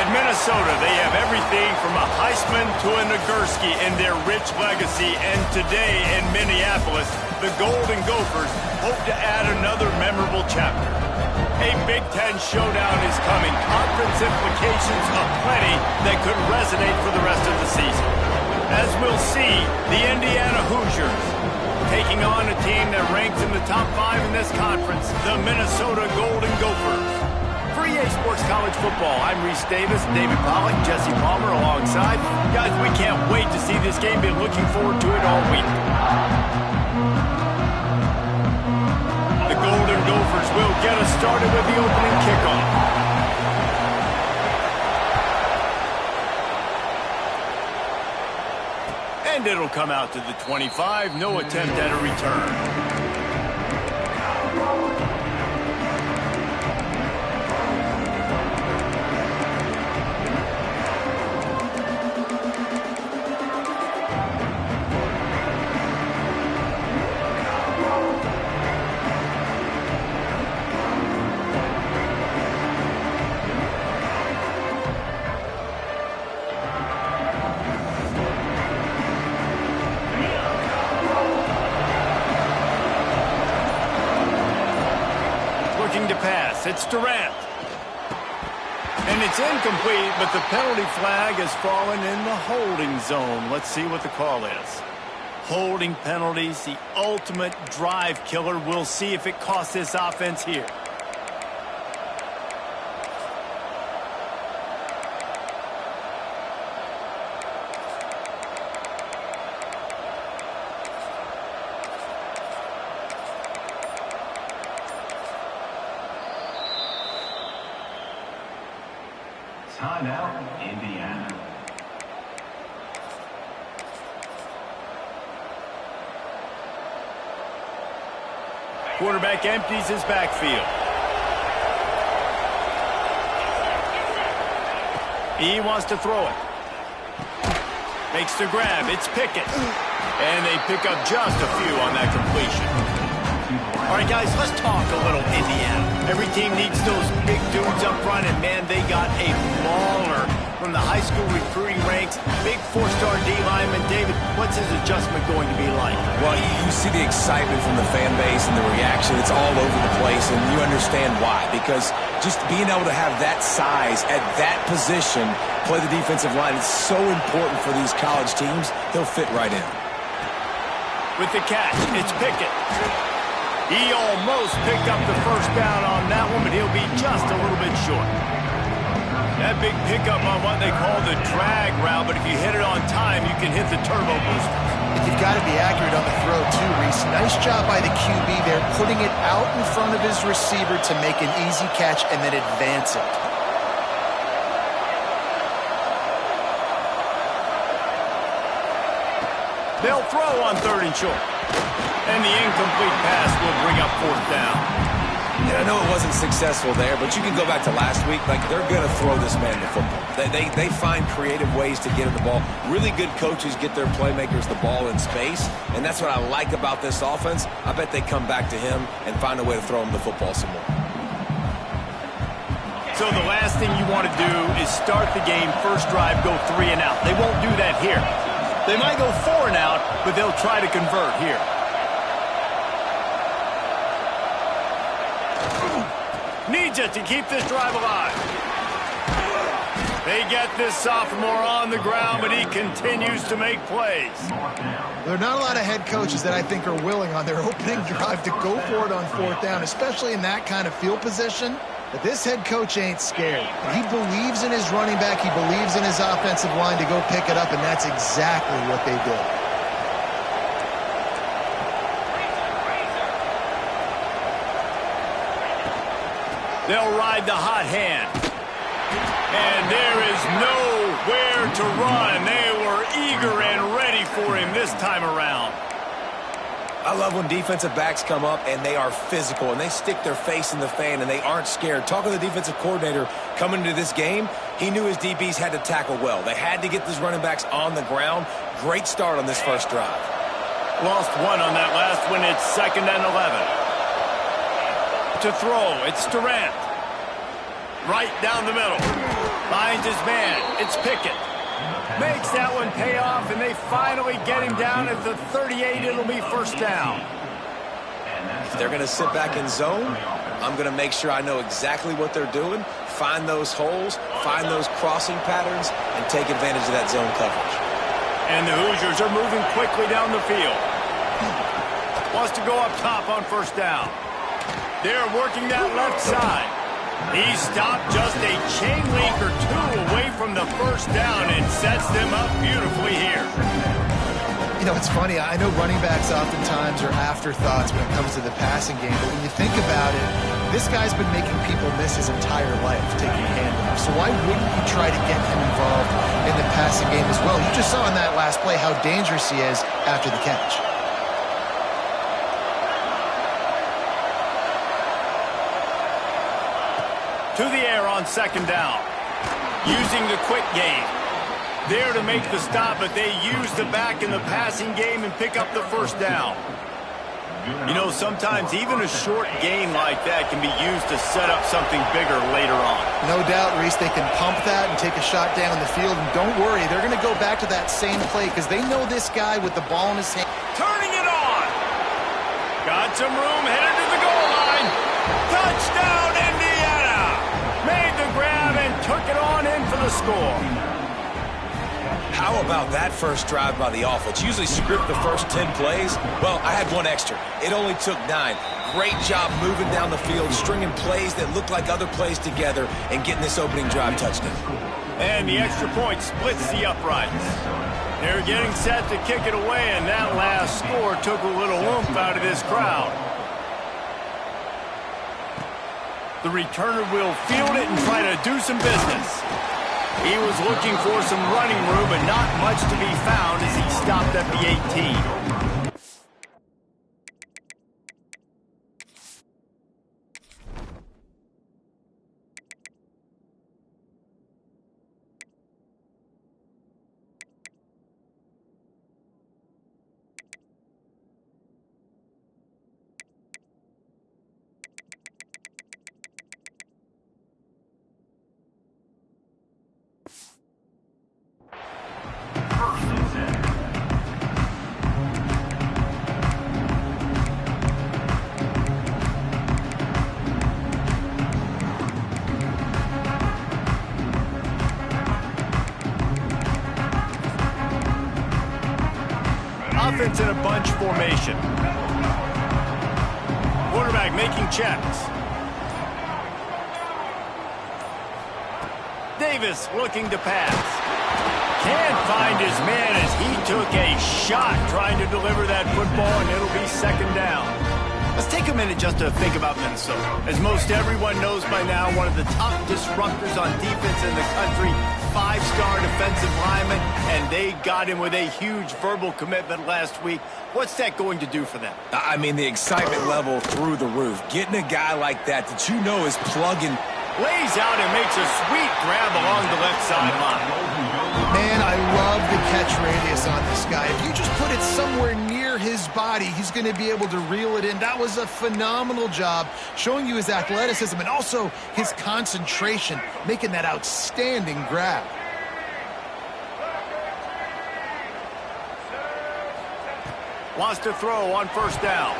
Minnesota, they have everything from a Heisman to a Nagurski in their rich legacy, and today in Minneapolis, the Golden Gophers hope to add another memorable chapter. A Big Ten showdown is coming, conference implications aplenty that could resonate for the rest of the season. As we'll see, the Indiana Hoosiers taking on a team that ranks in the top 5 in this conference, the Minnesota Golden Gophers. For EA Sports College Football, I'm Reese Davis, David Pollack, Jesse Palmer alongside. Guys, we can't wait to see this game. Been looking forward to it all week. The Golden Gophers will get us started with the opening kickoff. And it'll come out to the 25. No attempt at a return. To pass. It's Durant. And it's incomplete, but the penalty flag has fallen in the holding zone. Let's see what the call is. Holding penalties, the ultimate drive killer. We'll see if it costs this offense here. Timeout, Indiana. Quarterback empties his backfield. He wants to throw it. Makes the grab. It's Pickett. And they pick up just a few on that completion. All right, guys, let's talk a little Indiana. Every team needs those big dudes up front, and, man, they got a mauler from the high school recruiting ranks. Big four-star D-lineman. David, what's his adjustment going to be like? Well, you see the excitement from the fan base and the reaction. It's all over the place, and you understand why. Because just being able to have that size at that position, play the defensive line, is so important for these college teams. He'll fit right in. With the catch, it's Pickett. He almost picked up the first down on that one, but he'll be just a little bit short. That big pickup on what they call the drag route, but if you hit it on time, you can hit the turbo booster. And you've got to be accurate on the throw, too, Reese. Nice job by the QB there, putting it out in front of his receiver to make an easy catch and then advance it. They'll throw on 3rd and short. And the incomplete pass will bring up 4th down. Yeah, I know it wasn't successful there, but you can go back to last week. Like, they're going to throw this man the football. They find creative ways to get him the ball. Really good coaches get their playmakers the ball in space, and that's what I like about this offense. I bet they come back to him and find a way to throw him the football some more. So the last thing you want to do is start the game, first drive, go 3 and out. They won't do that here. They might go 4 and out, but they'll try to convert here. Needs it to keep this drive alive. They get this sophomore on the ground, but he continues to make plays. There are not a lot of head coaches that I think are willing on their opening drive to go for it on 4th down, especially in that kind of field position. But this head coach ain't scared. He believes in his running back. He believes in his offensive line to go pick it up, and that's exactly what they did. They'll ride the hot hand. And there is nowhere to run. They were eager and ready for him this time around. I love when defensive backs come up and they are physical and they stick their face in the fan and they aren't scared. Talking to the defensive coordinator coming into this game, he knew his DBs had to tackle well. They had to get these running backs on the ground. Great start on this first drive. Lost one on that last one. It's 2nd and 11. To throw, it's Durant. Right down the middle. Finds his man. It's Pickett. Makes that one pay off, and they finally get him down at the 38. It'll be 1st down. If they're going to sit back in zone, I'm going to make sure I know exactly what they're doing, find those holes, find those crossing patterns, and take advantage of that zone coverage. And the Hoosiers are moving quickly down the field. Wants to go up top on 1st down. They're working that left side. He stopped just a chain link or two away from the 1st down and sets them up beautifully here. You know, it's funny. I know running backs oftentimes are afterthoughts when it comes to the passing game, but when you think about it, this guy's been making people miss his entire life taking handoffs. So why wouldn't you try to get him involved in the passing game as well? You just saw in that last play how dangerous he is after the catch. To the air on 2nd down. Using the quick game. There to make the stop, but they use the back in the passing game and pick up the 1st down. You know, sometimes even a short gain like that can be used to set up something bigger later on. No doubt, Reese, they can pump that and take a shot down the field. And don't worry, they're going to go back to that same play because they know this guy with the ball in his hand. Turning it on. Got some room, headed to the goal line. Touchdown, Indiana. Made the grab and took it on in for the score. How about that first drive by the offense? Usually script the first 10 plays. Well, I had one extra. It only took 9. Great job moving down the field, stringing plays that look like other plays together, and getting this opening drive touchdown. And the extra point splits the uprights. They're getting set to kick it away, and that last score took a little oomph out of this crowd. The returner will field it and try to do some business. He was looking for some running room, but not much to be found as he stopped at the 18. Offense in a bunch formation. Quarterback making checks. Davis looking to pass. Can't find his man as he took a shot trying to deliver that football, and it'll be 2nd down. Let's take a minute just to think about Minnesota. As most everyone knows by now, one of the top disruptors on defense in the country, 5-star defensive lineman, and they got him with a huge verbal commitment last week. What's that going to do for them? I mean, the excitement level through the roof. Getting a guy like that you know is plugging. Lays out and makes a sweet grab along the left sideline. Man, I love the catch radius on this guy. If you just put it somewhere near his body, he's going to be able to reel it in. That was a phenomenal job showing you his athleticism and also his concentration, making that outstanding grab. Wants to throw on 1st down.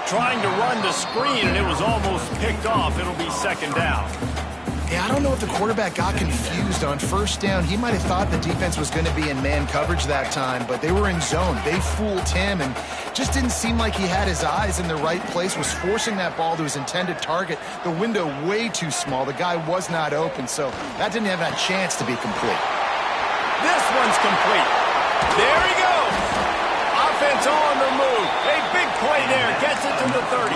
Trying to run the screen, and it was almost picked off. It'll be 2nd down. Yeah, I don't know if the quarterback got confused on 1st down. He might have thought the defense was going to be in man coverage that time, but they were in zone. They fooled him and just didn't seem like he had his eyes in the right place, was forcing that ball to his intended target. The window way too small. The guy was not open, so that didn't have a chance to be complete. This one's complete. There he goes. Offense on the move. A big play there. Gets it to the 30.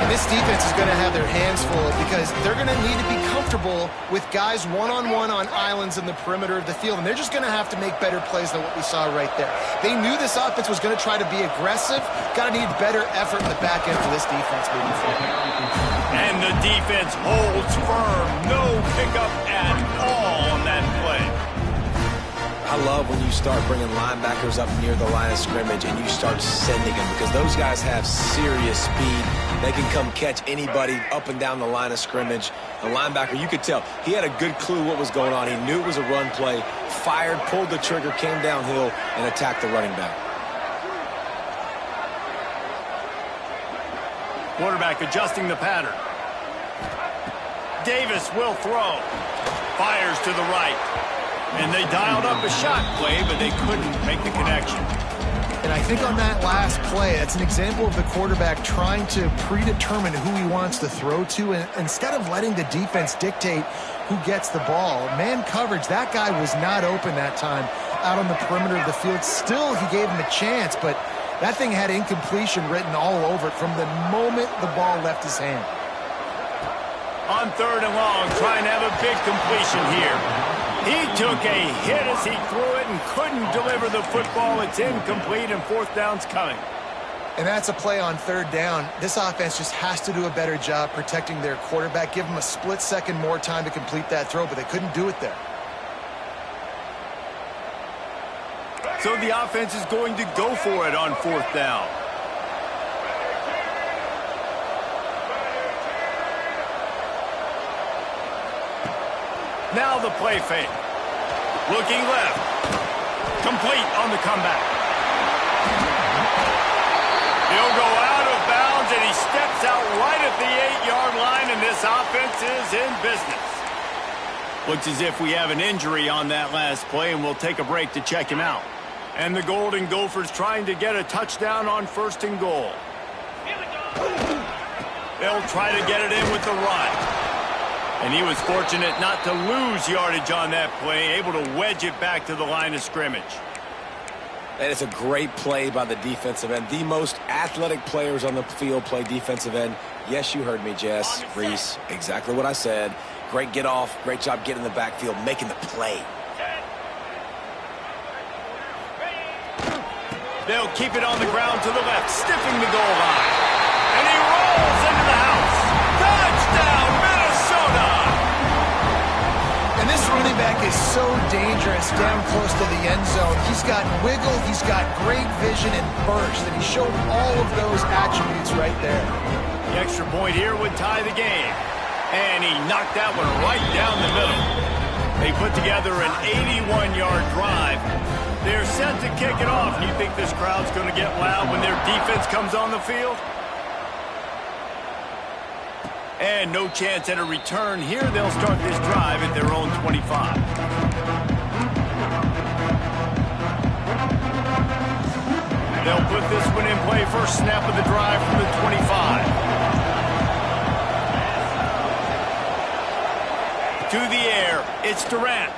And this defense is going to have their hands full because they're going to need to be comfortable with guys one-on-one on islands in the perimeter of the field, and they're just going to have to make better plays than what we saw right there. They knew this offense was going to try to be aggressive. Got to need better effort in the back end for this defense moving forward. And the defense holds firm. No pickup at all on that play. I love when you start bringing linebackers up near the line of scrimmage and you start sending them, because those guys have serious speed. They can come catch anybody up and down the line of scrimmage. The linebacker, you could tell, he had a good clue what was going on. He knew it was a run play, fired, pulled the trigger, came downhill, and attacked the running back. Quarterback adjusting the pattern. Davis will throw. Fires to the right. And they dialed up a shot play, but they couldn't make the connection. And I think on that last play, that's an example of the quarterback trying to predetermine who he wants to throw to, and instead of letting the defense dictate who gets the ball. Man coverage, that guy was not open that time out on the perimeter of the field. Still, he gave him a chance, but that thing had incompletion written all over it from the moment the ball left his hand. On 3rd and long, trying to have a big completion here. He took a hit as he threw it and couldn't deliver the football. It's incomplete, and 4th down's coming. And that's a play on 3rd down. This offense just has to do a better job protecting their quarterback. Give them a split second more time to complete that throw, but they couldn't do it there. So the offense is going to go for it on 4th down. Now the play fake. Looking left. Complete on the comeback. He'll go out of bounds, and he steps out right at the 8-yard line, and this offense is in business. Looks as if we have an injury on that last play, and we'll take a break to check him out. And the Golden Gophers trying to get a touchdown on 1st and goal. They'll try to get it in with the run. And he was fortunate not to lose yardage on that play, able to wedge it back to the line of scrimmage. And it's a great play by the defensive end. The most athletic players on the field play defensive end. Yes, you heard me, Jess, Reese. Exactly what I said. Great get off. Great job getting in the backfield, making the play. They'll keep it on the ground to the left, stiffing the goal line. And he rolls into the house. Touchdown, Minnesota! And this running back is so dangerous down close to the end zone. He's got wiggle, he's got great vision and burst, and he showed all of those attributes right there. The extra point here would tie the game. And he knocked that one right down the middle. They put together an 81-yard drive. They're set to kick it off. You think this crowd's going to get loud when their defense comes on the field? And no chance at a return here. They'll start this drive at their own 25. They'll put this one in play. First snap of the drive from the 25. To the air, it's Durant.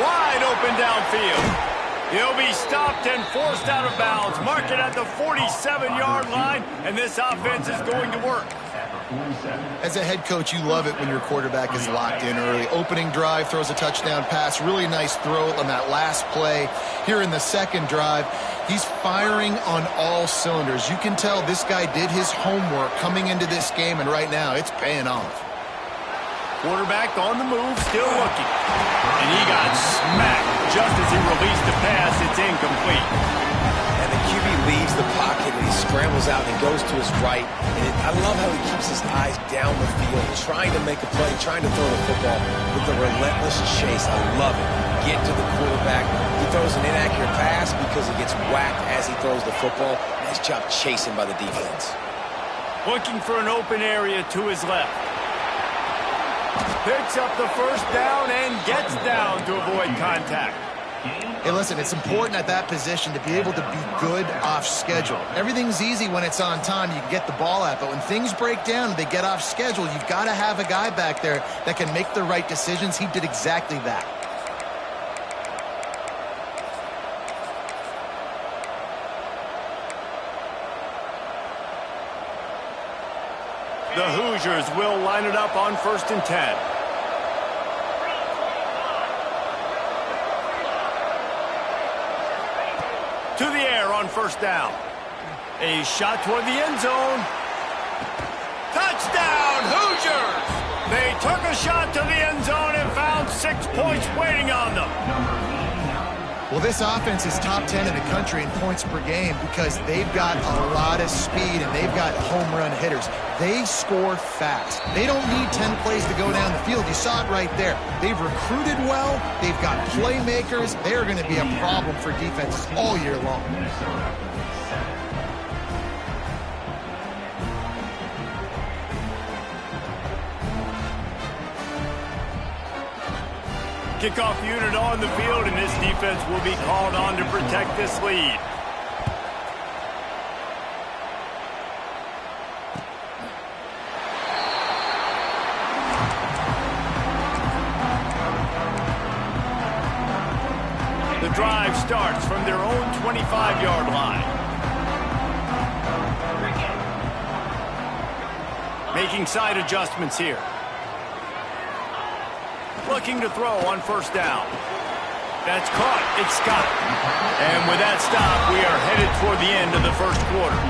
Wide open downfield. He'll be stopped and forced out of bounds. Mark it at the 47-yard line, and this offense is going to work. As a head coach, you love it when your quarterback is locked in early. Opening drive, throws a touchdown pass. Really nice throw on that last play. Here in the second drive, he's firing on all cylinders. You can tell this guy did his homework coming into this game, and right now it's paying off. Quarterback on the move, still looking. And he got smacked just as he released the pass. It's incomplete. And the QB leaves the pocket, and he scrambles out and goes to his right. And I love how he keeps his eyes down the field, trying to make a play, trying to throw the football with the relentless chase. I love it. Get to the quarterback. He throws an inaccurate pass because he gets whacked as he throws the football. Nice job chasing by the defense. Looking for an open area to his left. Picks up the first down and gets down to avoid contact. Hey, listen, it's important at that position to be able to be good off schedule. Everything's easy when it's on time. You can get the ball out, but when things break down and they get off schedule, you've got to have a guy back there that can make the right decisions. He did exactly that. The Hoosiers will line it up on 1st and 10. To the air on 1st down. A shot toward the end zone. Touchdown, Hoosiers! They took a shot to the end zone and found 6 points waiting on them. Well, this offense is top 10 in the country in points per game because they've got a lot of speed and they've got home run hitters. They score fast. They don't need 10 plays to go down the field. You saw it right there. They've recruited well. They've got playmakers. They're going to be a problem for defenses all year long. Kickoff unit on the field, and this defense will be called on to protect this lead. The drive starts from their own 25-yard line. Making side adjustments here. Looking to throw on 1st down. That's caught. It's Scott. And with that stop, we are headed toward the end of the 1st quarter.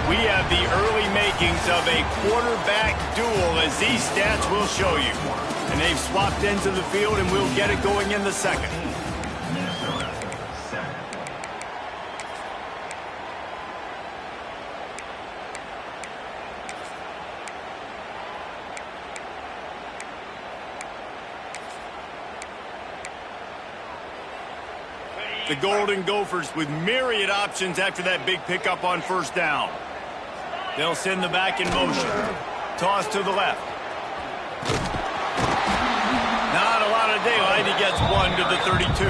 We have the early makings of a quarterback duel, as these stats will show you. And they've swapped ends of the field, and we'll get it going in the 2nd. The Golden Gophers with myriad options after that big pickup on 1st down. They'll send the back in motion. Toss to the left. Not a lot of daylight. He gets 1 to the 32.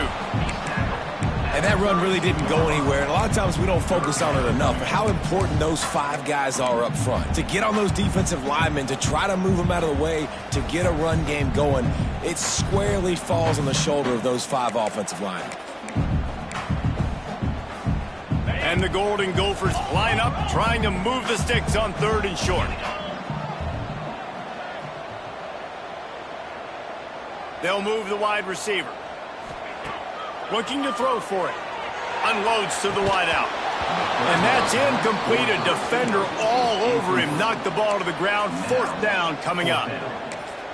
And that run really didn't go anywhere. And a lot of times we don't focus on it enough. But how important those 5 guys are up front. To get on those defensive linemen, to try to move them out of the way, to get a run game going, it squarely falls on the shoulder of those 5 offensive linemen. And the Golden Gophers line up, trying to move the sticks on 3rd and short. They'll move the wide receiver. Looking to throw for it. Unloads to the wideout. And that's incomplete. A defender all over him. Knocked the ball to the ground. 4th down coming up.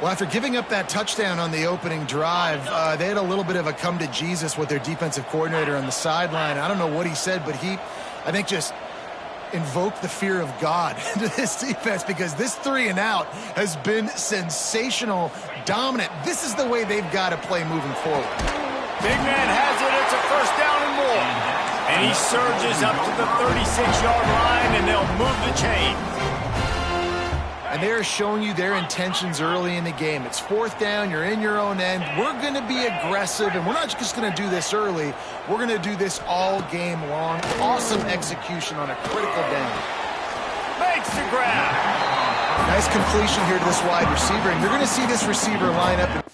Well, after giving up that touchdown on the opening drive, they had a little bit of a come to Jesus with their defensive coordinator on the sideline. I don't know what he said, but he, I think, just invoked the fear of God into this defense because this 3 and out has been sensational, dominant. This is the way they've got to play moving forward. Big man has it. It's a 1st down and more. And he surges up to the 36-yard line, and they'll move the chain. And they're showing you their intentions early in the game. It's 4th down. You're in your own end. We're going to be aggressive, and we're not just going to do this early. We're going to do this all game long. Awesome execution on a critical down. Makes the grab. Nice completion here to this wide receiver, and you're going to see this receiver line up.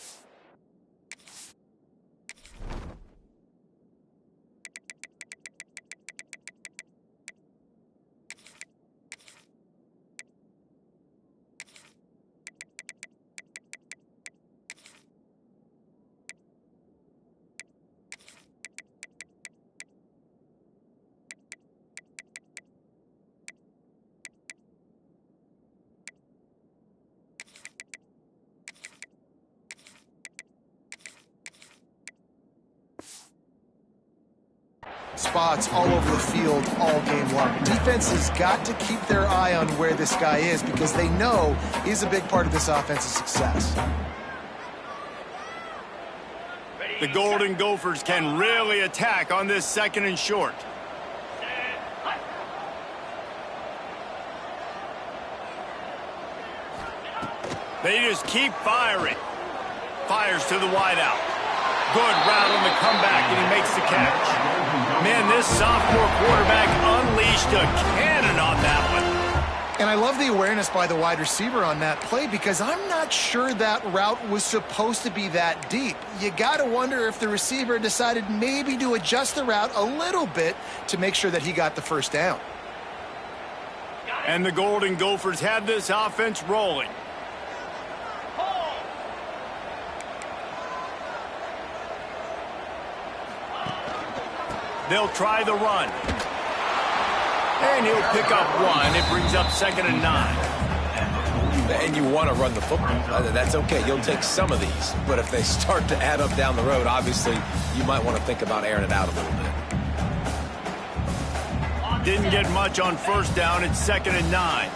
Spots all over the field all game long. Defense has got to keep their eye on where this guy is because they know he's a big part of this offense's success. The Golden Gophers can really attack on this 2nd and short. They just keep firing. Fires to the wideout. Good route on the comeback, and he makes the catch. Man, this sophomore quarterback unleashed a cannon on that one. And I love the awareness by the wide receiver on that play because I'm not sure that route was supposed to be that deep. You got to wonder if the receiver decided maybe to adjust the route a little bit to make sure that he got the 1st down. And the Golden Gophers have this offense rolling. They'll try the run. And he'll pick up one. It brings up 2nd and 9. And you want to run the football. That's okay. You'll take some of these. But if they start to add up down the road, obviously, you might want to think about airing it out a little bit. Didn't get much on 1st down. It's 2nd and 9.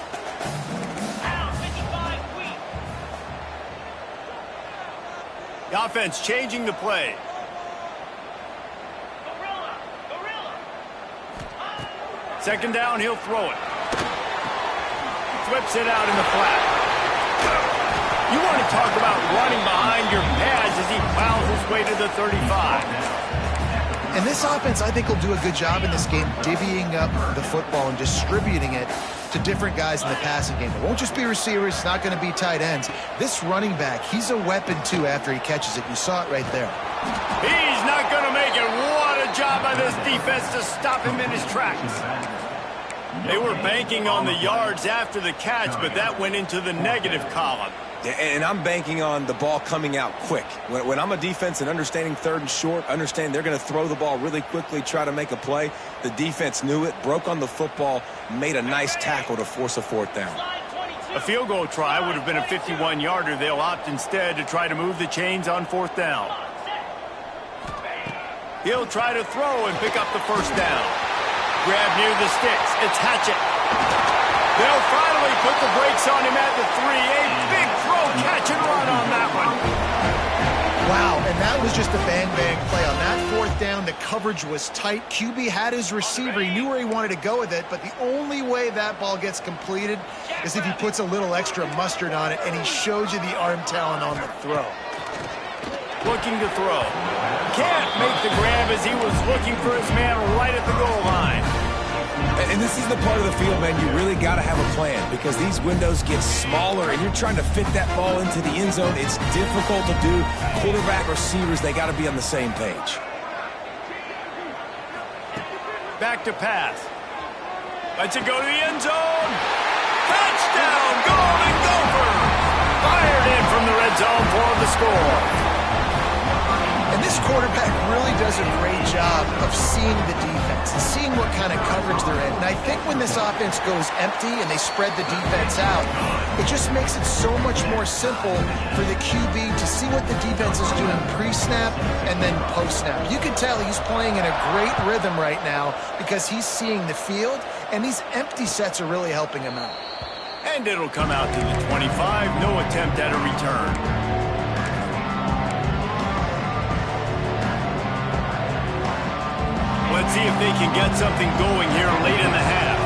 The offense changing the play. Second down, he'll throw it. Flips it out in the flat. You want to talk about running behind your pads as he plows his way to the 35. And this offense, I think, will do a good job in this game divvying up the football and distributing it to different guys in the passing game. It won't just be receivers. It's not going to be tight ends. This running back, he's a weapon, too, after he catches it. You saw it right there. He's not going to make it. What a job by this defense to stop him in his tracks. They were banking on the yards after the catch, but that went into the negative column. And I'm banking on the ball coming out quick. When I'm a defense and understanding 3rd and short, understand they're going to throw the ball really quickly, try to make a play. The defense knew it, broke on the football, made a nice tackle to force a 4th down. A field goal try would have been a 51-yarder. They'll opt instead to try to move the chains on 4th down. He'll try to throw and pick up the 1st down. Grab near the sticks. It's Hatchett. They'll finally put the brakes on him at the 3. A big throw, catch and run on that one. Wow, and that was just a bang-bang play. On that 4th down, the coverage was tight. QB had his receiver. He knew where he wanted to go with it, but the only way that ball gets completed is if he puts a little extra mustard on it, and he shows you the arm talent on the throw. Looking to throw. Can't make the grab as he was looking for his man right at the goal line. And this is the part of the field, man, you really got to have a plan because these windows get smaller and you're trying to fit that ball into the end zone. It's difficult to do. Quarterback, receivers, they got to be on the same page. Back to pass. Lets it go to the end zone. Touchdown, Golden Gophers! Fired in from the red zone for the score. And this quarterback really does a great job of seeing the defense and seeing what kind of coverage they're in. And I think when this offense goes empty and they spread the defense out, it just makes it so much more simple for the QB to see what the defense is doing pre-snap and then post-snap. You can tell he's playing in a great rhythm right now because he's seeing the field, and these empty sets are really helping him out. And it'll come out to the 25. No attempt at a return. Let's see if they can get something going here late in the half.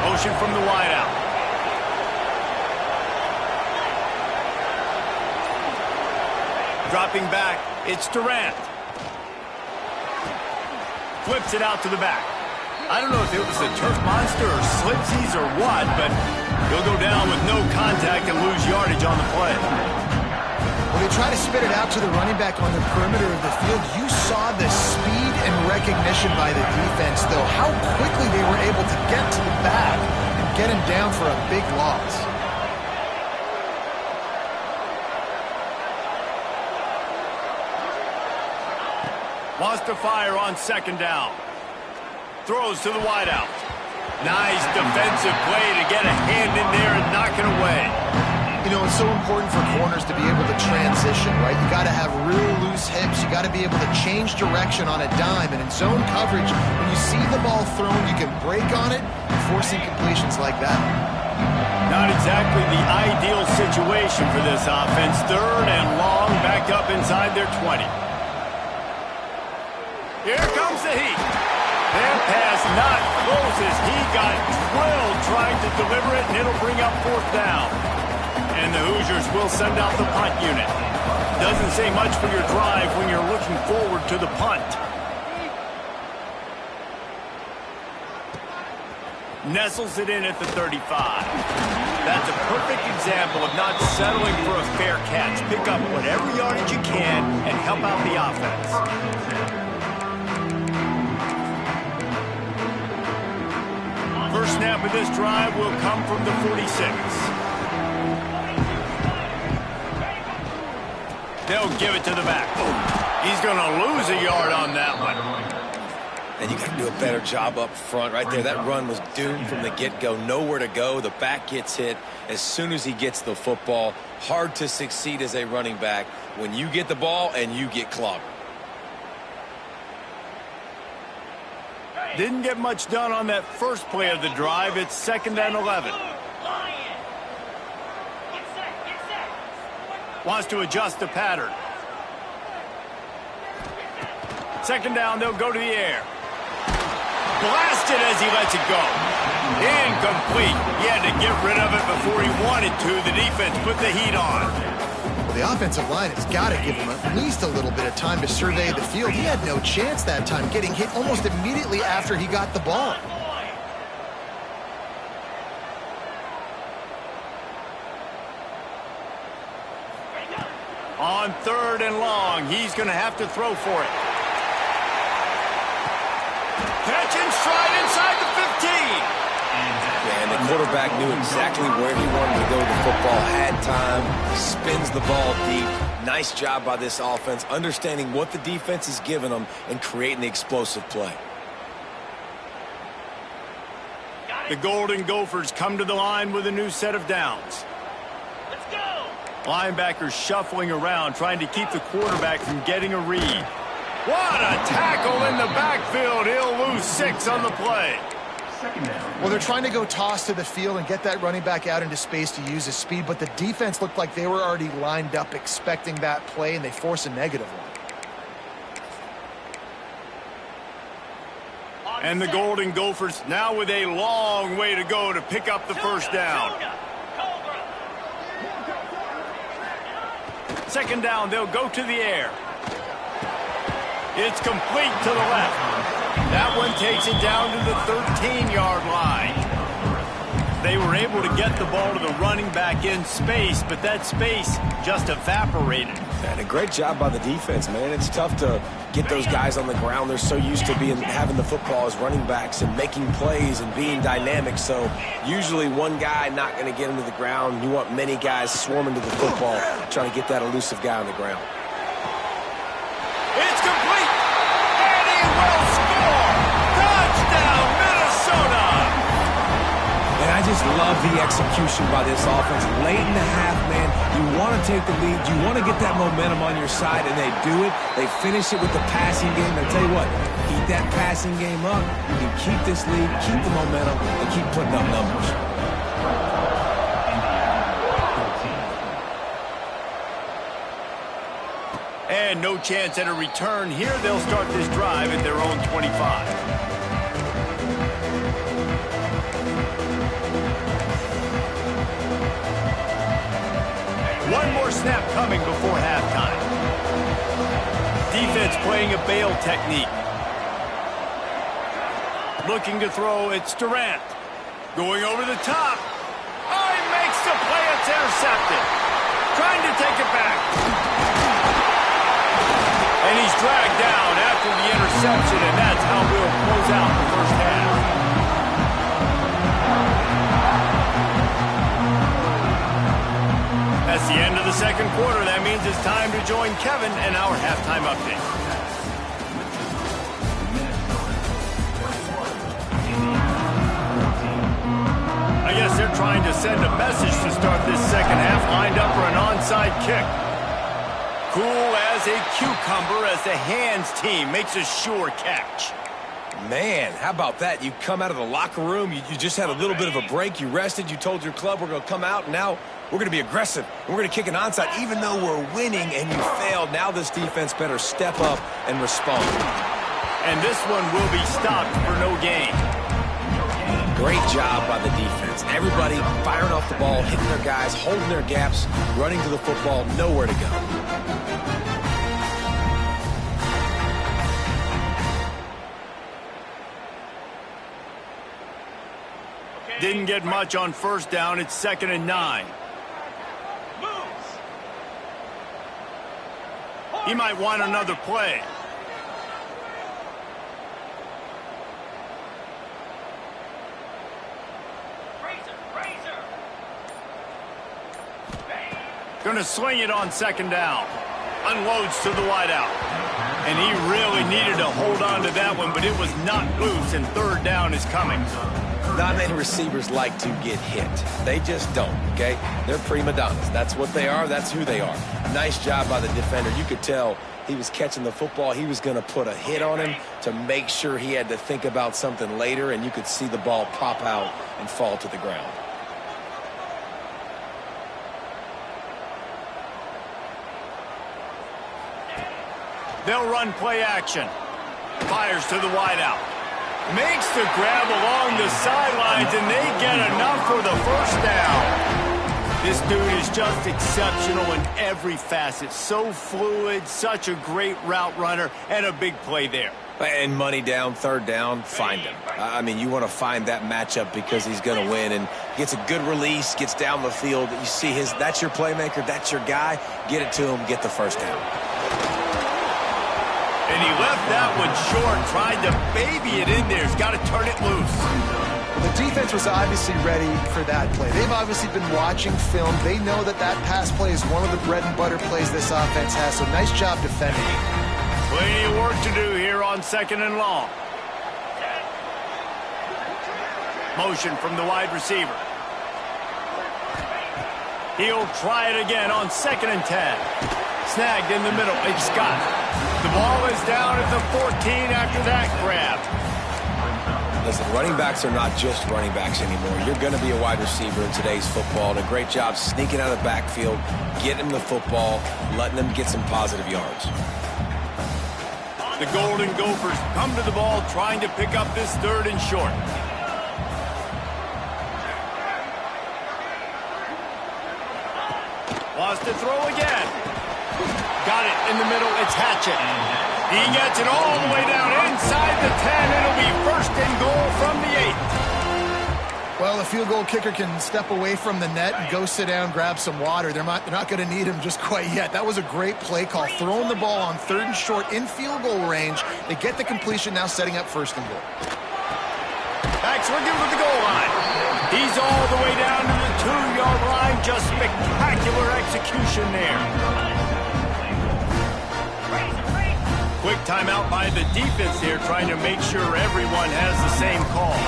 Motion from the wideout. Dropping back, it's Durant. Flips it out to the back. I don't know if it was a turf monster or slipsies or what, but he'll go down with no contact and lose yardage on the play. When they try to spit it out to the running back on the perimeter of the field, you saw the speed and recognition by the defense, though, how quickly they were able to get to the back and get him down for a big loss. Wants to fire on 2nd down. Throws to the wideout. Nice defensive play to get a hand in there and knock it away. You know, it's so important for corners to be able to transition, right? You got to have real loose hips. You got to be able to change direction on a dime. And in zone coverage, when you see the ball thrown, you can break on it and force incompletions like that. Not exactly the ideal situation for this offense. 3rd and long, back up inside their 20. Here comes the heat. That pass not close as he got drilled trying to deliver it, and it'll bring up 4th down. And the Hoosiers will send out the punt unit. Doesn't say much for your drive when you're looking forward to the punt. Nestles it in at the 35. That's a perfect example of not settling for a fair catch. Pick up whatever yardage you can and help out the offense. first snap of this drive will come from the 46. They'll give it to the back. He's going to lose a yard on that one. And you got to do a better job up front right there. That run was doomed from the get-go. Nowhere to go. The back gets hit as soon as he gets the football. Hard to succeed as a running back when you get the ball and you get clobbered. Didn't get much done on that first play of the drive. It's 2nd and 11. Wants to adjust the pattern. 2nd down, they'll go to the air. Blasted as he lets it go. Incomplete. He had to get rid of it before he wanted to. The defense put the heat on. Well, the offensive line has got to give him at least a little bit of time to survey the field. He had no chance that time, getting hit almost immediately after he got the ball. On 3rd and long, he's going to have to throw for it. Catch and stride inside the 15. Yeah, and the quarterback knew exactly where he wanted to go with the football, had time, spins the ball deep. Nice job by this offense, understanding what the defense is giving them and creating the explosive play. The Golden Gophers come to the line with a new set of downs. Let's go. Linebackers shuffling around, trying to keep the quarterback from getting a read. What a tackle in the backfield. He'll lose 6 on the play. Well, they're trying to go toss to the field and get that running back out into space to use his speed, but the defense looked like they were already lined up expecting that play, and they force a negative one. And the Golden Gophers now with a long way to go to pick up the first down. 2nd down, they'll go to the air. It's complete to the left. That one takes it down to the 13-yard line. They were able to get the ball to the running back in space, but that space just evaporated. And a great job by the defense, man. It's tough to get those guys on the ground. They're so used to having the football as running backs and making plays and being dynamic. So usually one guy not going to get him to the ground. You want many guys swarming to the football, trying to get that elusive guy on the ground. It's complete, and he will score! Touchdown, Minnesota! And I just love the execution by this offense. Late in the half, man, you want to take the lead. You want to get that momentum on your side, and they do it. They finish it with the passing game. And I tell you what, keep that passing game up. You can keep this lead, keep the momentum, and keep putting up numbers. And no chance at a return here. They'll start this drive at their own 25. One more snap coming before halftime. Defense playing a bail technique. Looking to throw, it's Durant. Going over the top. Oh, he makes the play. It's intercepted. Trying to take it back. And he's dragged down after the interception, and that's how we'll close out the first half. That's the end of the second quarter. That means it's time to join Kevin and our halftime update. I guess they're trying to send a message to start this second half, lined up for an onside kick. Cool as a cucumber as the hands team makes a sure catch. Man, how about that? You come out of the locker room, you just had a little bit of a break, you rested, you told your club we're going to come out, and now we're going to be aggressive. We're going to kick an onside, even though we're winning and you failed. Now this defense better step up and respond. And this one will be stopped for no gain. Great job by the defense. Everybody firing off the ball, hitting their guys, holding their gaps, running to the football, nowhere to go. Didn't get much on first down. It's 2nd and 9. He might want another play. Going to swing it on second down. Unloads to the wideout. And he really needed to hold on to that one, but it was not loose, and third down is coming. Not many receivers like to get hit. They just don't, okay? They're prima donnas. That's what they are. That's who they are. Nice job by the defender. You could tell he was catching the football. He was going to put a hit on him to make sure he had to think about something later, and you could see the ball pop out and fall to the ground. They'll run play action. Fires to the wideout. Makes the grab along the sidelines, and they get enough for the first down. This dude is just exceptional in every facet. So fluid, such a great route runner, and a big play there. And money down, third down, find him. I mean, you want to find that matchup because he's going to win, and gets a good release, gets down the field. You see that's your playmaker, that's your guy. Get it to him, get the first down. And he left that one short, tried to baby it in there. He's got to turn it loose. The defense was obviously ready for that play. They've obviously been watching film. They know that that pass play is one of the bread and butter plays this offense has, so nice job defending. Plenty of work to do here on second and long. Motion from the wide receiver. He'll try it again on second and 10. Snagged in the middle. It's Scott. The ball is down at the 14 after that grab. Listen, running backs are not just running backs anymore. You're going to be a wide receiver in today's football. And a great job sneaking out of the backfield, getting the football, letting them get some positive yards. The Golden Gophers come to the ball trying to pick up this third and short. Wants to throw again. Got it in the middle. It's Hatchett. He gets it all the way down inside the 10. It'll be first and goal from the 8. Well, the field goal kicker can step away from the net and go sit down, grab some water. They're not going to need him just quite yet. That was a great play call. Throwing the ball on third and short in field goal range. They get the completion, now setting up first and goal. Backs looking for the goal line. He's all the way down to the 2-yard line. Just spectacular execution there. Quick timeout by the defense here, trying to make sure everyone has the same call.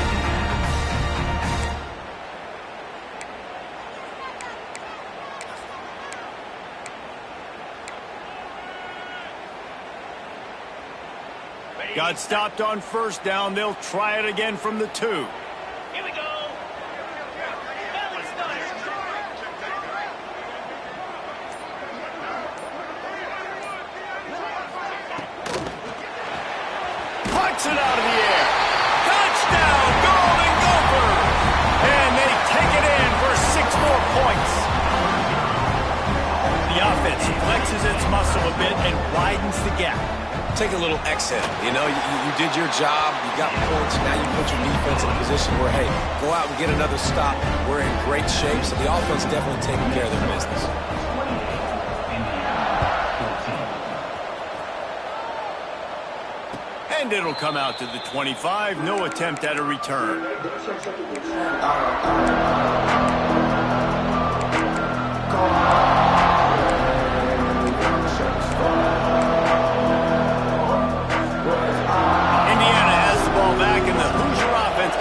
Got stopped on first down. They'll try it again from the 2. Here we go. Puts it out of the air. Touchdown, Golden Gophers! And they take it in for 6 more points. The offense flexes its muscle a bit and widens the gap. Take a little exhale. You know, you did your job. You got points. Now you put your defense in a position where, hey, go out and get another stop. We're in great shape, so the offense definitely taking care of their business. And it'll come out to the 25. No attempt at a return.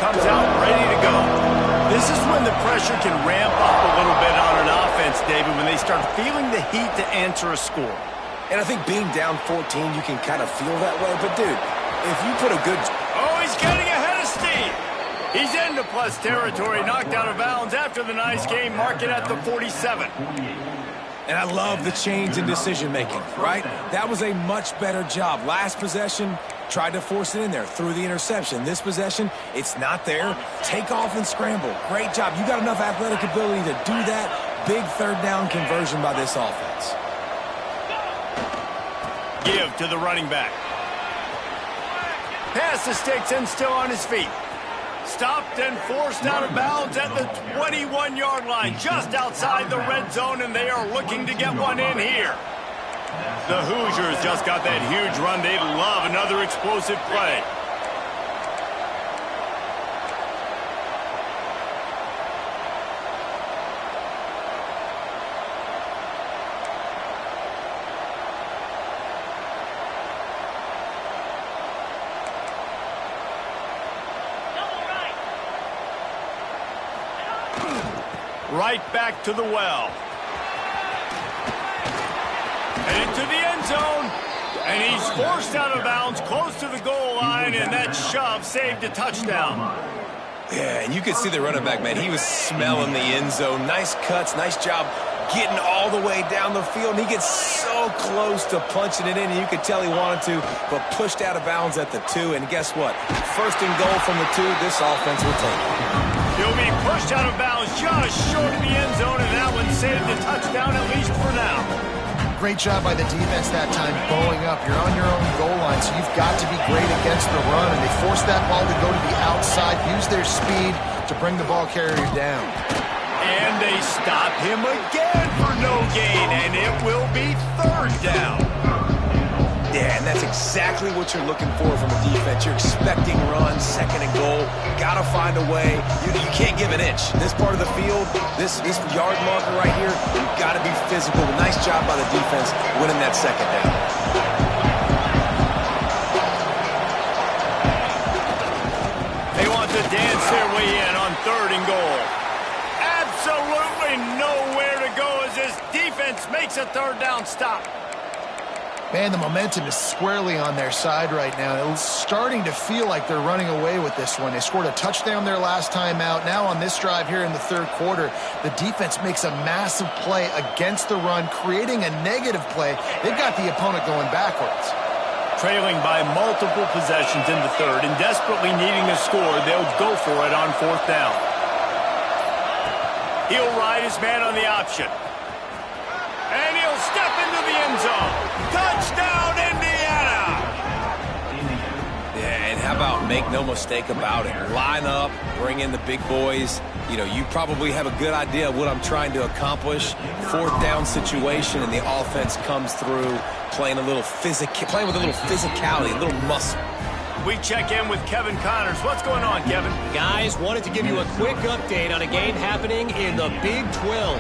Comes out ready to go. This is when the pressure can ramp up a little bit on an offense, David, when they start feeling the heat to answer a score. And I think being down 14, you can kind of feel that way. But, dude, if you put a good... Oh, he's getting ahead of steam. He's into plus territory, knocked out of bounds after the nice game. Mark it at the 47. And I love the change in decision-making, right? That was a much better job. Last possession, tried to force it in there, threw the interception. This possession, it's not there. Take off and scramble. Great job. You got enough athletic ability to do that. Big third down conversion by this offense. Give to the running back. Pass the sticks and still on his feet. Stopped and forced out of bounds at the 21-yard line, just outside the red zone, and they are looking to get one in here. The Hoosiers just got that huge run. They love another explosive play. right back to the well. And into the end zone. And he's forced out of bounds close to the goal line, and that shove saved a touchdown. Yeah, and you could see the running back, man. He was smelling the end zone. Nice cuts, nice job getting all the way down the field. And he gets so close to punching it in, and you could tell he wanted to, but pushed out of bounds at the 2. And guess what? First and goal from the 2, this offense will take it. He'll be pushed out of bounds just short of the end zone, and that one saved the touchdown, at least for now. Great job by the defense that time, bowling up. You're on your own goal line, so you've got to be great against the run, and they forced that ball to go to the outside, use their speed to bring the ball carrier down. And they stop him again for no gain, and it will be third down. Yeah, and that's exactly what you're looking for from a defense. You're expecting runs, second and goal. Got to find a way. You can't give an inch. This part of the field, this yard marker right here, you've got to be physical. Nice job by the defense winning that second down. They want to dance their way in on third and goal. Absolutely nowhere to go as this defense makes a third down stop. Man, the momentum is squarely on their side right now. It's starting to feel like they're running away with this one. They scored a touchdown their last time out. Now on this drive here in the third quarter, the defense makes a massive play against the run, creating a negative play. They've got the opponent going backwards. Trailing by multiple possessions in the third and desperately needing a score, they'll go for it on fourth down. He'll ride his man on the option. And he'll step into the end zone. Touchdown, Indiana! Yeah, and how about make no mistake about it? Line up, bring in the big boys. You know, you probably have a good idea of what I'm trying to accomplish. Fourth down situation, and the offense comes through playing with a little physicality, a little muscle. We check in with Kevin Connors. What's going on, Kevin? Guys, wanted to give you a quick update on a game happening in the Big 12.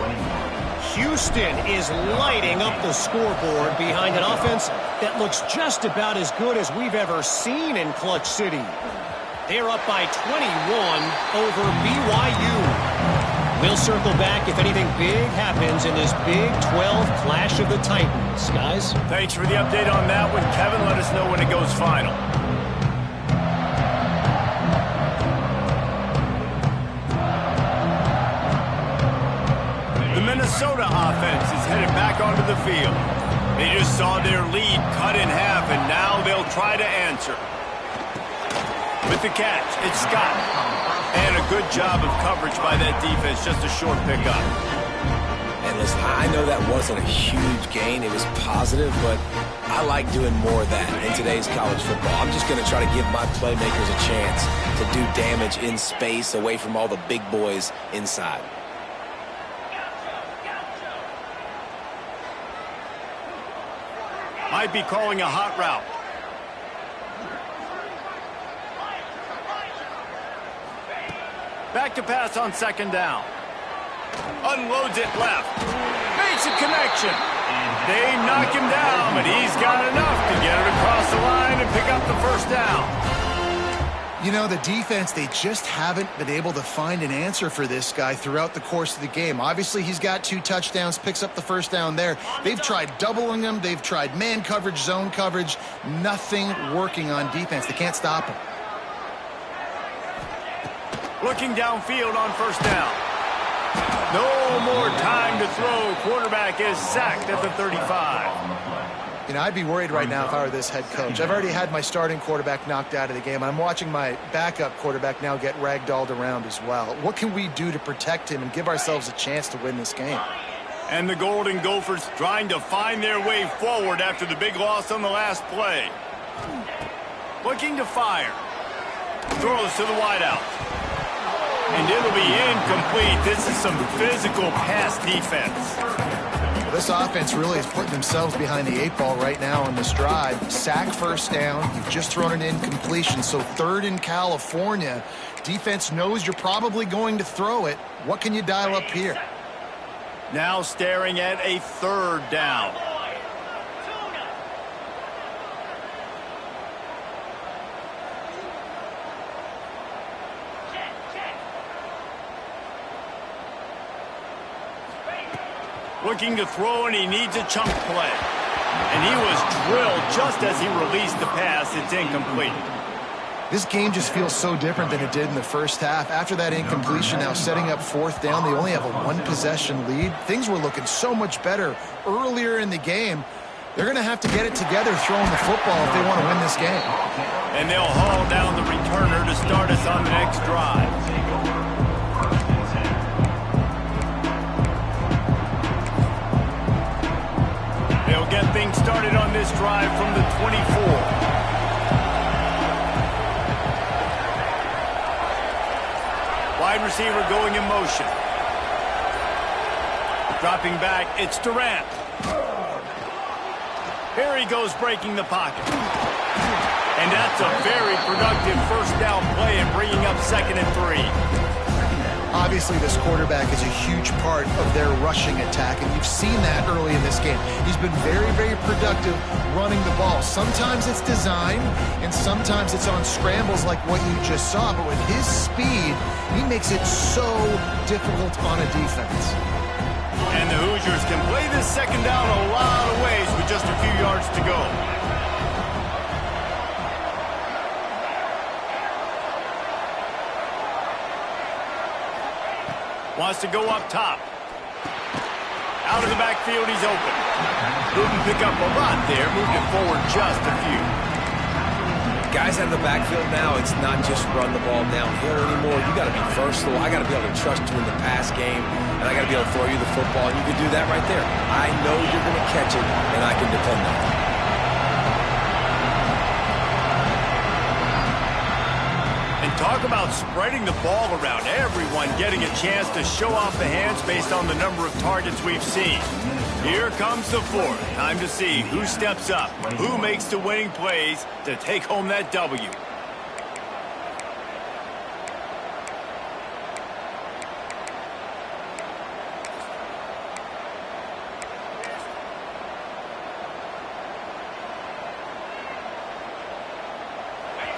Houston is lighting up the scoreboard behind an offense that looks just about as good as we've ever seen in Clutch City. They're up by 21 over BYU. We'll circle back if anything big happens in this Big 12 Clash of the Titans. Guys? Thanks for the update on that one, Kevin. Let us know when it goes final. The Minnesota offense is headed back onto the field. They just saw their lead cut in half, and now they'll try to answer. With the catch, it's Scott. And a good job of coverage by that defense, just a short pickup. And listen, I know that wasn't a huge gain. It was positive, but I like doing more of that in today's college football. I'm just going to try to give my playmakers a chance to do damage in space away from all the big boys inside. Might be calling a hot route. Back to pass on second down. Unloads it left. Makes a connection. They knock him down, but he's got enough to get it across the line and pick up the first down. You know, the defense, they just haven't been able to find an answer for this guy throughout the course of the game. Obviously, he's got 2 touchdowns, picks up the first down there. They've tried doubling him. They've tried man coverage, zone coverage. Nothing working on defense. They can't stop him. Looking downfield on first down. No more time to throw. Quarterback is sacked at the 35. You know, I'd be worried right now if I were this head coach. I've already had my starting quarterback knocked out of the game. I'm watching my backup quarterback now get ragdolled around as well. What can we do to protect him and give ourselves a chance to win this game? And the Golden Gophers trying to find their way forward after the big loss on the last play. Looking to fire. Throws to the wideout. And it'll be incomplete. This is some physical pass defense. This offense really is putting themselves behind the 8 ball right now on this drive. Sack first down. You've just thrown an incompletion. So third in California. Defense knows you're probably going to throw it. What can you dial up here? Now staring at a third down. Looking to throw, and he needs a chunk play. And he was drilled just as he released the pass. It's incomplete. This game just feels so different than it did in the first half. After that incompletion, now setting up fourth down, they only have a one-possession lead. Things were looking so much better earlier in the game. They're going to have to get it together throwing the football if they want to win this game. And they'll haul down the returner to start us on the next drive. They'll get things started on this drive from the 24. Wide receiver going in motion. Dropping back, it's Durant. Here he goes breaking the pocket. And that's a very productive first down play and bringing up 2nd and 3. Obviously, this quarterback is a huge part of their rushing attack, and you've seen that early in this game. He's been very, very productive running the ball. Sometimes it's design, and sometimes it's on scrambles like what you just saw. But with his speed, he makes it so difficult on a defense. And the Hoosiers can play this second down a lot of ways with just a few yards to go. Wants to go up top. Out of the backfield, he's open. Didn't pick up a lot there, moved it forward just a few. Guys out of the backfield now, it's not just run the ball downhill anymore. You got to be versatile. I got to be able to trust you in the pass game, and I got to be able to throw you the football, and you can do that right there. I know you're going to catch it, and I can depend on it. Talk about spreading the ball around. Everyone getting a chance to show off the hands based on the number of targets we've seen. Here comes the 4th. Time to see who steps up, who makes the winning plays to take home that W.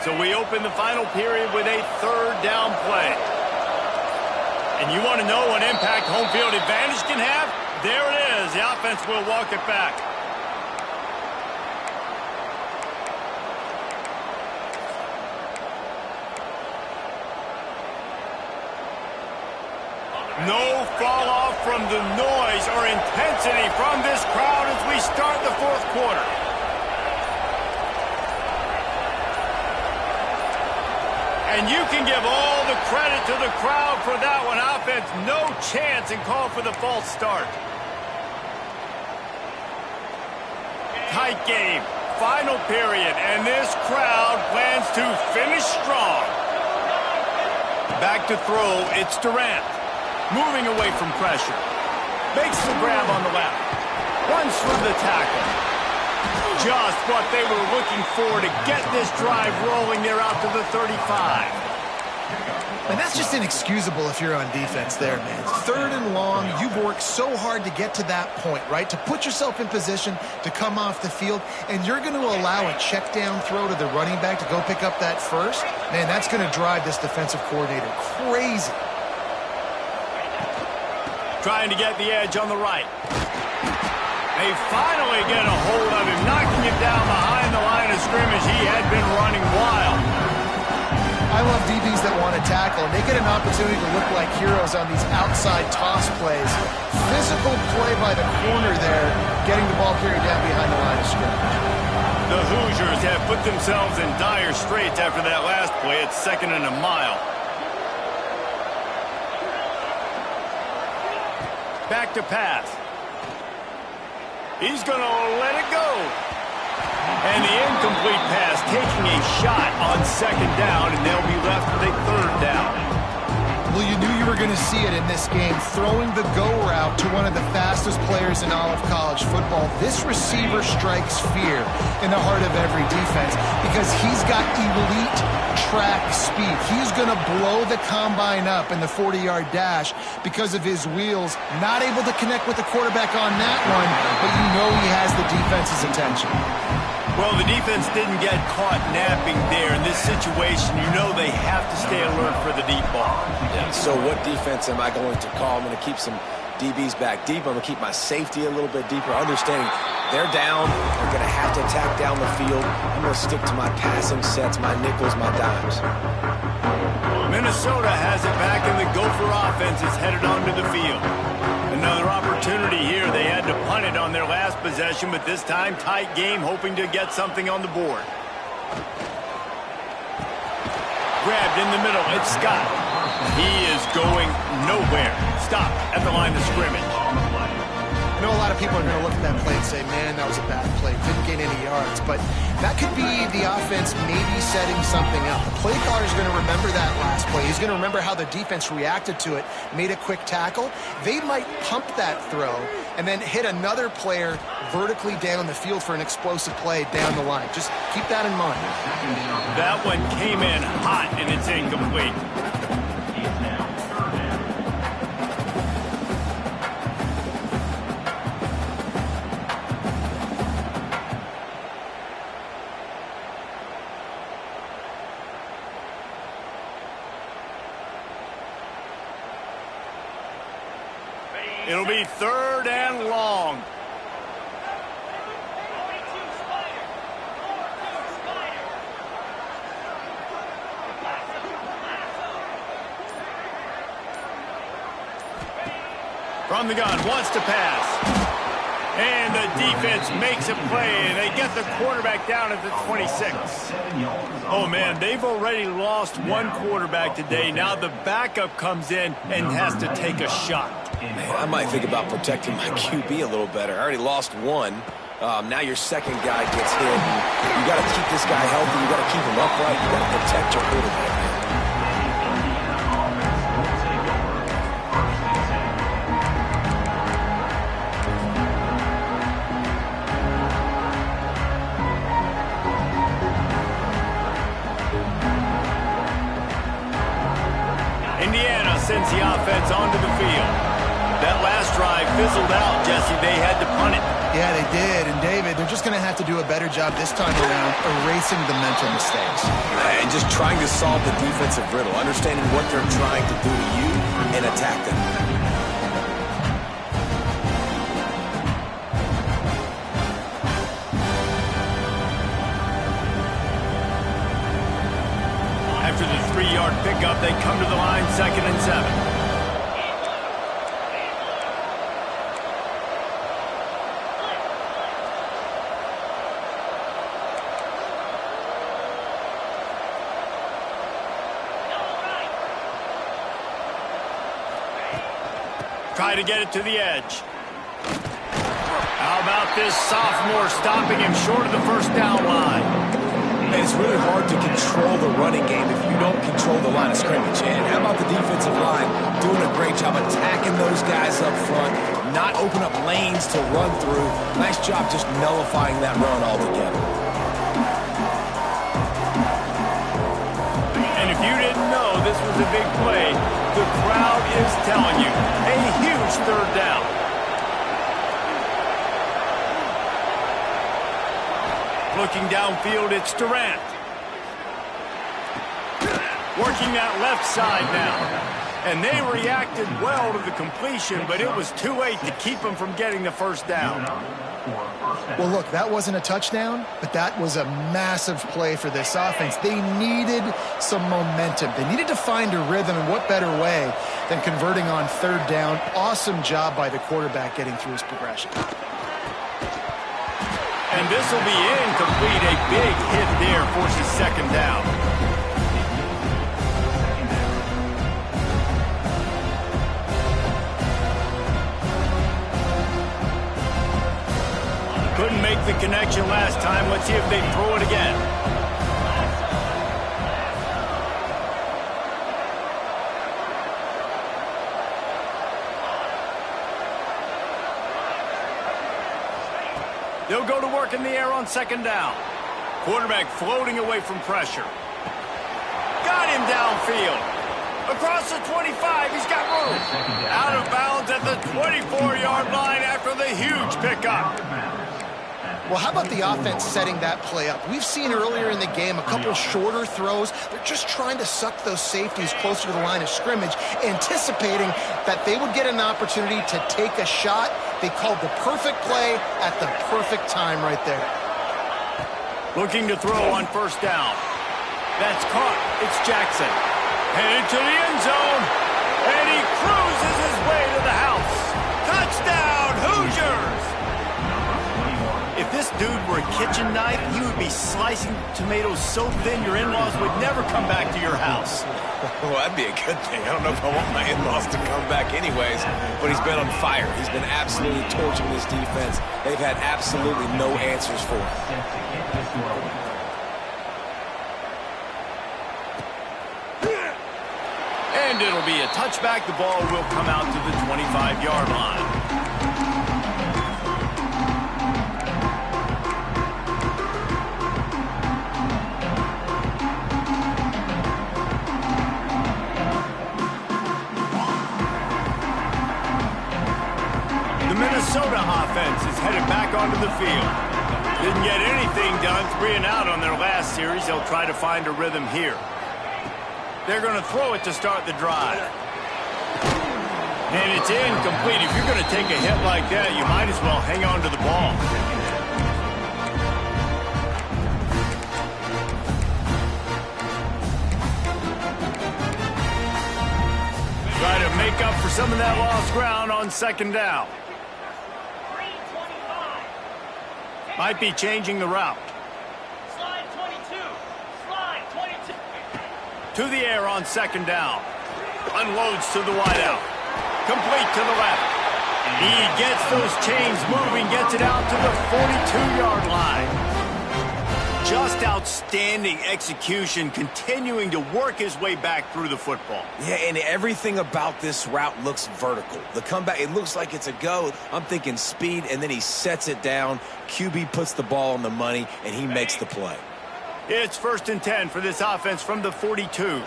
So we open the final period with a 3rd down play. And you want to know what impact home field advantage can have? There it is. The offense will walk it back. No fall off from the noise or intensity from this crowd as we start the 4th quarter. And you can give all the credit to the crowd for that one. Offense, no chance, and call for the false start. Tight game, final period, and this crowd plans to finish strong. Back to throw, it's Durant. Moving away from pressure. Makes the grab on the left. Runs through the tackle. Just what they were looking for to get this drive rolling. They're out to the 35. And that's just inexcusable if you're on defense there, man. 3rd and long, you've worked so hard to get to that point, right? To put yourself in position to come off the field, and you're going to allow a check down throw to the running back to go pick up that first? Man, that's going to drive this defensive coordinator crazy. Trying to get the edge on the right. They finally get a hold of him, knocking him down behind the line of scrimmage. He had been running wild. I love DBs that want to tackle, and they get an opportunity to look like heroes on these outside toss plays. Physical play by the corner there, getting the ball carried down behind the line of scrimmage. The Hoosiers have put themselves in dire straits after that last play. It's 2nd and a mile. Back to pass. He's going to let it go. And the incomplete pass taking a shot on 2nd down, and they'll be left with a 3rd down. Well, you knew you were going to see it in this game, throwing the go route to one of the fastest players in all of college football. This receiver strikes fear in the heart of every defense because he's got elite track speed. He's going to blow the combine up in the 40-yard dash because of his wheels. Not able to connect with the quarterback on that one, but you know he has the defense's attention. Well, the defense didn't get caught napping there. In this situation, you know they have to stay alert for the deep ball. Yeah, so what defense am I going to call? I'm going to keep some DBs back deep. I'm going to keep my safety a little bit deeper, understanding they're down. They're going to have to attack down the field. I'm going to stick to my passing sets, my nickels, my dimes. Minnesota has it back, and the Gopher offense is headed onto the field. Another opportunity here. They had to punt it on their last possession, but this time tight game, hoping to get something on the board. Grabbed in the middle. It's Scott. He is going nowhere. Stop at the line of scrimmage. I know a lot of people are going to look at that play and say, man, that was a bad play. Didn't gain any yards. But that could be the offense maybe setting something up. The play caller is going to remember that last play. He's going to remember how the defense reacted to it, made a quick tackle. They might pump that throw and then hit another player vertically down the field for an explosive play down the line. Just keep that in mind. That one came in hot, and it's incomplete. It'll be 3rd and long. From the gun, wants to pass. And the defense makes a play, and they get the quarterback down at the 26. Oh, man, they've already lost one quarterback today. Now the backup comes in and has to take a shot. Man, I might think about protecting my QB a little better. I already lost one. Now your second guy gets hit. And you got to keep this guy healthy. You got to keep him upright. You got to protect your quarterback. Indiana sends the offense onto the field. That last drive fizzled out, Jesse. They had to punt it. Yeah, they did. And, David, they're just going to have to do a better job this time around erasing the mental mistakes. And just trying to solve the defensive riddle, understanding what they're trying to do to you and attack them. After the 3-yard pickup, they come to the line, 2nd and 7. Try to get it to the edge. How about this sophomore stopping him short of the 1st down line? And it's really hard to control the running game if you don't control the line of scrimmage. And how about the defensive line doing a great job attacking those guys up front, not open up lanes to run through. Nice job just nullifying that run altogether. And if you didn't know this was a big play, the crowd is telling you, a huge 3rd down. Looking downfield, it's Durant. Working that left side now. And they reacted well to the completion, but it was too late to keep them from getting the 1st down. Well, look, that wasn't a touchdown, but that was a massive play for this offense. They needed some momentum. They needed to find a rhythm, and what better way than converting on 3rd down. Awesome job by the quarterback getting through his progression. And this will be incomplete. A big hit there forces 2nd down. Couldn't make the connection last time. Let's see if they throw it again. They'll go to work in the air on 2nd down. Quarterback floating away from pressure. Got him downfield. Across the 25, he's got room. Out of bounds at the 24-yard line after the huge pickup. Well, how about the offense setting that play up? We've seen earlier in the game a couple shorter throws. They're just trying to suck those safeties closer to the line of scrimmage, anticipating that they would get an opportunity to take a shot. They called the perfect play at the perfect time right there. Looking to throw on first down. That's caught. It's Jackson. Headed to the end zone. And he cruises his way to the house. Touchdown, Hoosiers! If this dude were a kitchen knife, he would be slicing tomatoes so thin your in-laws would never come back to your house. Well, that'd be a good thing. I don't know if I want my in-laws to come back anyways, but he's been on fire. He's been absolutely torching this defense. They've had absolutely no answers for him. And it'll be a touchback. The ball will come out to the 25-yard line. Minnesota offense is headed back onto the field. Didn't get anything done 3 and out on their last series. They'll try to find a rhythm here. They're going to throw it to start the drive. And it's incomplete. If you're going to take a hit like that, you might as well hang on to the ball. Try to make up for some of that lost ground on second down. Might be changing the route. Slide 22. Slide 22. To the air on second down. Unloads to the wideout. Complete to the left. He gets those chains moving, gets it out to the 42-yard line. Just outstanding execution, continuing to work his way back through the football. Yeah, and everything about this route looks vertical. The comeback, it looks like it's a go. I'm thinking speed, and then he sets it down. QB puts the ball on the money, and he makes the play. It's 1st and 10 for this offense from the 42.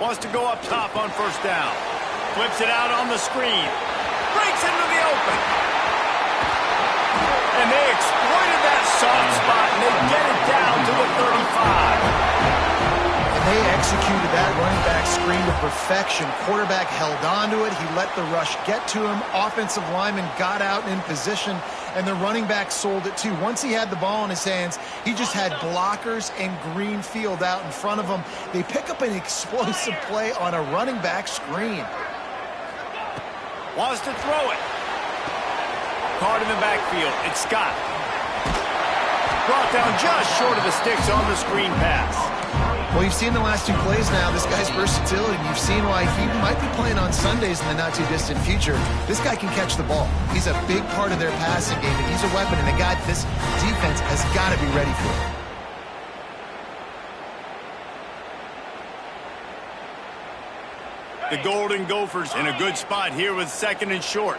Wants to go up top on first down. Flips it out on the screen. Breaks into the open. And they exploited that soft spot, and they get it down to the 35. And they executed that running back screen to perfection. Quarterback held on to it. He let the rush get to him. Offensive lineman got out and in position, and the running back sold it too. Once he had the ball in his hands, he just had blockers and green field out in front of him. They pick up an explosive play on a running back screen. Wants to throw it. Caught in the backfield. It's Scott. Brought down just short of the sticks on the screen pass. Well, you've seen the last 2 plays now. This guy's versatility. You've seen why he might be playing on Sundays in the not-too-distant future. This guy can catch the ball. He's a big part of their passing game, and he's a weapon, and a guy this defense has got to be ready for. The Golden Gophers in a good spot here with 2nd and short.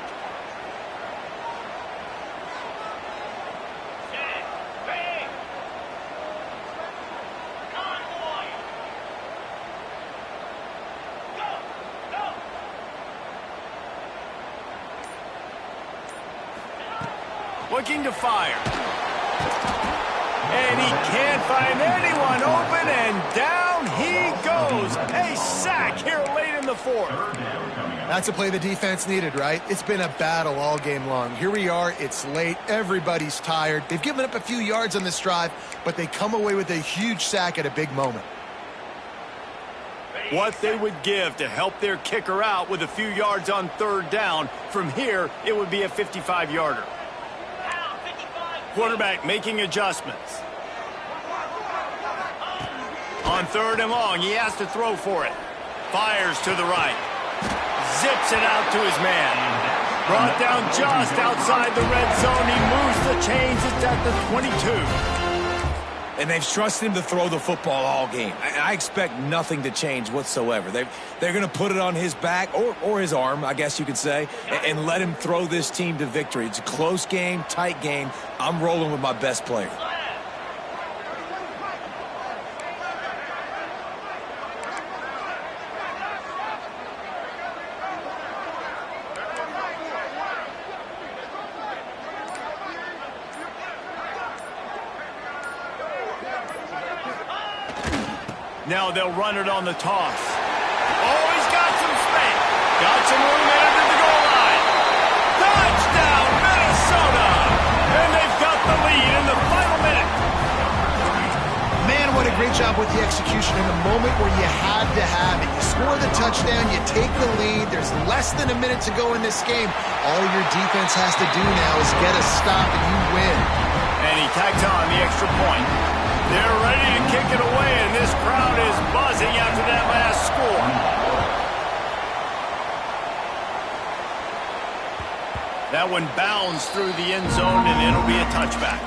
Looking to fire. And he can't find anyone open, and down he goes. A sack here late in the 4th. That's a play the defense needed, right? It's been a battle all game long. Here we are. It's late. Everybody's tired. They've given up a few yards on this drive, but they come away with a huge sack at a big moment. What they would give to help their kicker out with a few yards on 3rd down. From here, it would be a 55-yarder. Quarterback making adjustments. On 3rd and long, he has to throw for it. Fires to the right. Zips it out to his man. Brought down just outside the red zone. He moves the chains. It's at the 22. And they've trusted him to throw the football all game. I expect nothing to change whatsoever. They're going to put it on his back, or his arm, I guess you could say, and let him throw this team to victory. It's a close game, tight game. I'm rolling with my best player. Now they'll run it on the toss. Oh, he's got some space. Got some room headed to the goal line. Touchdown, Minnesota! And they've got the lead in the final minute. Man, what a great job with the execution in a moment where you had to have it. You score the touchdown, you take the lead. There's less than a minute to go in this game. All your defense has to do now is get a stop and you win. And he tacks on the extra point. They're ready to kick it away, and this crowd is buzzing after that last score. That one bounds through the end zone, and it'll be a touchback.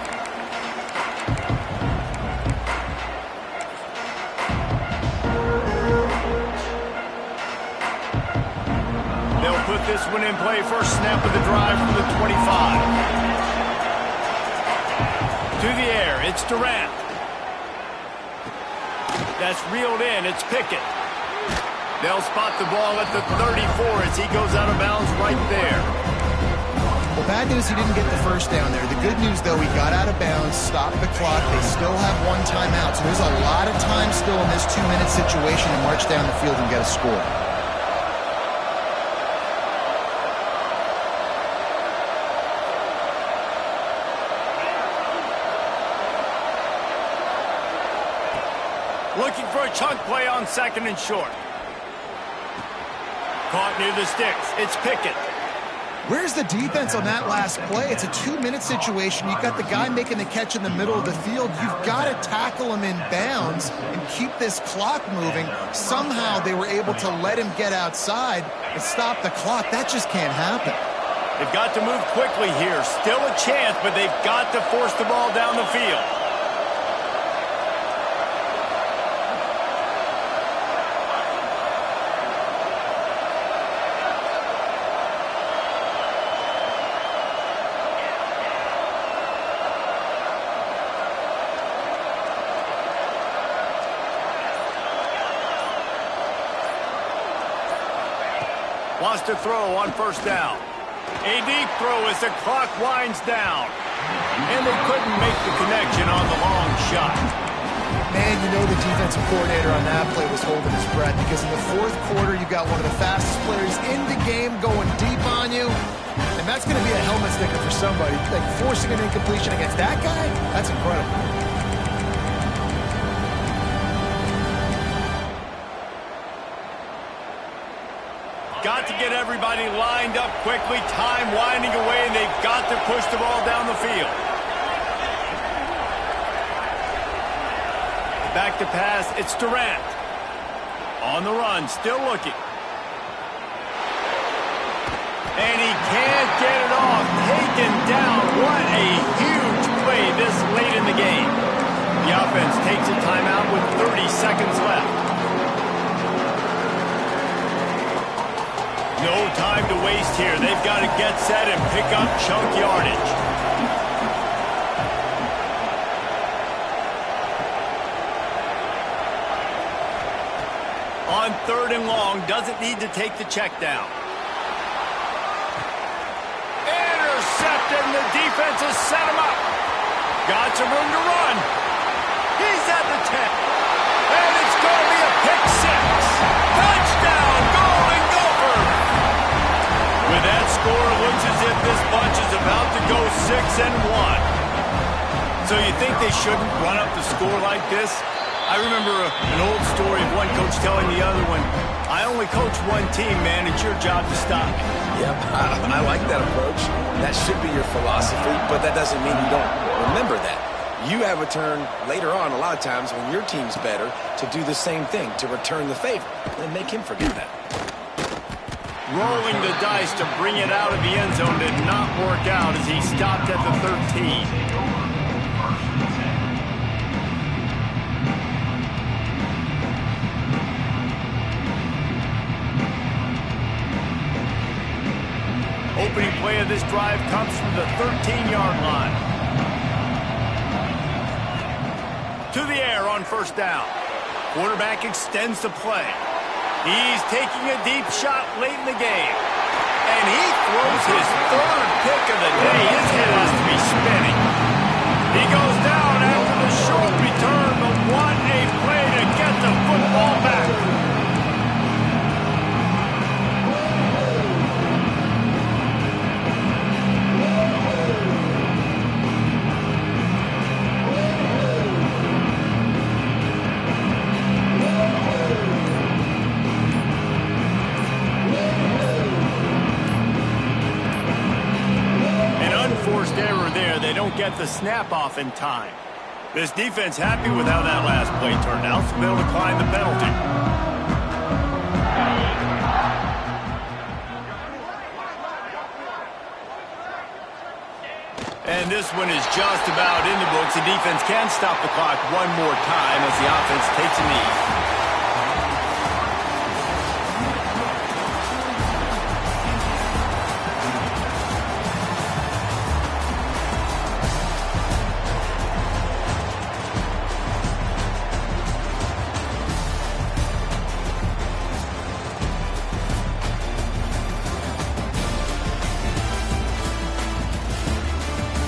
They'll put this one in play. First snap of the drive from the 25. To the air, it's Durant. That's reeled in, it's Pickett. They'll spot the ball at the 34 as he goes out of bounds right there. Well, bad news he didn't get the first down there. The good news, though, he got out of bounds, stopped the clock. They still have one timeout, so there's a lot of time still in this 2-minute situation to march down the field and get a score. Looking for a chunk play on second and short. Caught near the sticks. It's Pickett. Where's the defense on that last play? It's a 2-minute situation. You've got the guy making the catch in the middle of the field. You've got to tackle him in bounds and keep this clock moving. Somehow they were able to let him get outside and stop the clock. That just can't happen. They've got to move quickly here. Still a chance, but they've got to force the ball down the field. Wants to throw on first down. A deep throw as the clock winds down. And they couldn't make the connection on the long shot. Man, you know the defensive coordinator on that play was holding his breath because in the fourth quarter, you got one of the fastest players in the game going deep on you. And that's going to be a helmet sticker for somebody. Like forcing an incompletion against that guy, that's incredible. Got to get everybody lined up quickly. Time winding away, and they've got to push the ball down the field. Back to pass, it's Durant. On the run, still looking. And he can't get it off. Taken down. What a huge play this late in the game. The offense takes a timeout with 30 seconds left. No time to waste here. They've got to get set and pick up chunk yardage. On third and long, doesn't need to take the check down. Intercepted, and the defense has set him up. Got some room to run. He's at the 10. And it's going to be a pick six. Touchdown, Golden Gophers. With that score, it looks as if this bunch is about to go 6-1. So you think they shouldn't run up the score like this? I remember an old story of one coach telling the other one, I only coach one team, man. It's your job to stop me. Yep, I like that approach. That should be your philosophy, but that doesn't mean you don't remember that. You have a turn later on a lot of times when your team's better to do the same thing, to return the favor, and make him forget that. Rolling the dice to bring it out of the end zone did not work out as he stopped at the 13. Opening play of this drive comes from the 13-yard line. To the air on first down. Quarterback extends the play. He's taking a deep shot late in the game. And he throws his third pick of the day. His head has to be spinning. He goes down after the short return, but what a play to get the football the snap off in time. This defense happy with how that last play turned out, so they'll decline the penalty. And this one is just about in the books. The defense can stop the clock one more time as the offense takes a knee.